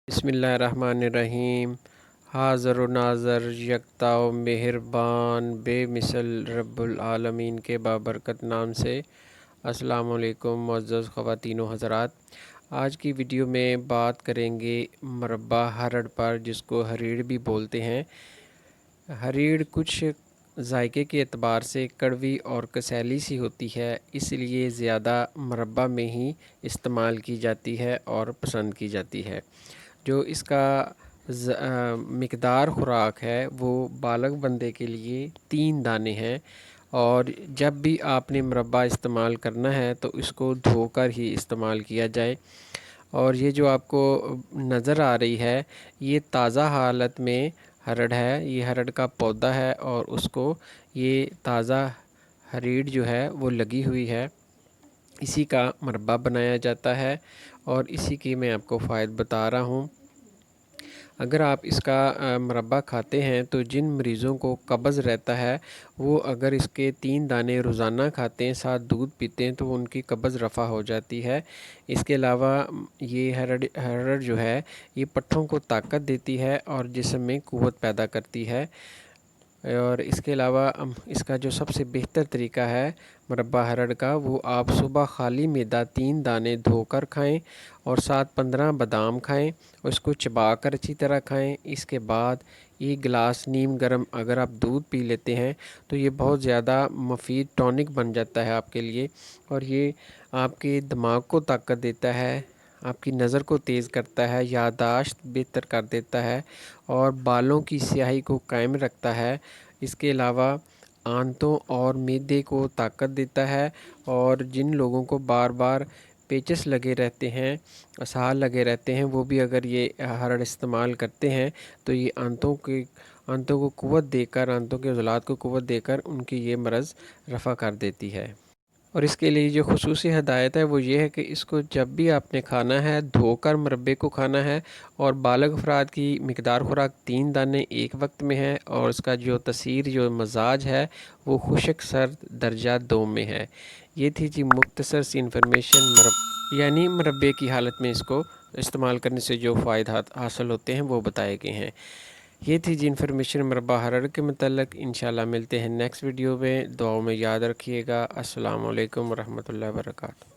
बिस्मिल्लाहिर्रहमानिर्रहीम। हाज़र व नाज़र यकता व मेहरबान बे मिसल रब्बुल आलमीन के बाबरकत नाम से अस्सलामु अलैकुम मुअज़्ज़ज़ ख़वातीन व हज़रात। आज की वीडियो में बात करेंगे मुरब्बा हरड़ पर, जिसको हरीड़ भी बोलते हैं। हरीड़ कुछ जायके के एतबार से कड़वी और कसैली सी होती है, इसलिए ज़्यादा मुरब्बा में ही इस्तेमाल की जाती है और पसंद की जाती है। जो इसका मिकदार खुराक है वो बालग बंदे के लिए 3 दाने हैं, और जब भी आपने मुरब्बा इस्तेमाल करना है तो इसको धोकर ही इस्तेमाल किया जाए। और ये जो आपको नज़र आ रही है, ये ताज़ा हालत में हरड़ है। ये हरड़ का पौधा है और उसको ये ताज़ा हरीड़ जो है वो लगी हुई है। इसी का मुरब्बा बनाया जाता है और इसी की मैं आपको फ़ायदे बता रहा हूँ। अगर आप इसका मुरब्बा खाते हैं तो जिन मरीज़ों को कब्ज़ रहता है, वो अगर इसके 3 दाने रोज़ाना खाते हैं, साथ दूध पीते हैं, तो उनकी कब्ज़ रफ़ा हो जाती है। इसके अलावा ये हरड़ जो है ये पट्ठों को ताकत देती है और जिस्म में क़ुव्वत पैदा करती है। और इसके अलावा इसका जो सबसे बेहतर तरीका है मुरब्बा हरड़ का, वो आप सुबह खाली मैदा 3 दाने धोकर खाएं और साथ 15 बादाम खाएं और इसको चबा कर अच्छी तरह खाएं। इसके बाद 1 गिलास नीम गर्म अगर आप दूध पी लेते हैं तो ये बहुत ज़्यादा मुफीद टॉनिक बन जाता है आपके लिए, और ये आपके दिमाग को ताकत देता है, आपकी नज़र को तेज़ करता है, याददाश्त बेहतर कर देता है और बालों की स्याही को कायम रखता है। इसके अलावा आंतों और मैदे को ताकत देता है, और जिन लोगों को बार बार पेचस लगे रहते हैं, असहाल लगे रहते हैं, वो भी अगर ये हरड़ इस्तेमाल करते हैं तो ये आंतों को क़ुव्वत देकर, आंतों के उज़लात को क़ुव्वत देकर उनकी ये मर्ज़ रफ़ा कर देती है। और इसके लिए जो ख़ुसूसी हदायत है वो ये है कि इसको जब भी आपने खाना है धोकर मुरब्बे को खाना है, और बालग अफराद की मिकदार खुराक 3 दाने एक वक्त में है, और इसका जो तसीर जो मजाज है वो खुशक सर्द दर्जा 2 में है। ये थी जी मुख्तसर सी इन्फॉर्मेशन यानी मुरब्बे की हालत में इसको इस्तेमाल करने से जो फ़ायदा हासिल होते हैं वो बताए गए हैं। ये थी जी इन्फॉर्मेशन मुरब्बा हरड़ के मतलब। इंशाल्लाह मिलते हैं नेक्स्ट वीडियो में। दुआओं में याद रखिएगा। अस्सलामु अलैकुम वरहमतुल्लाहि वबरकातुहू।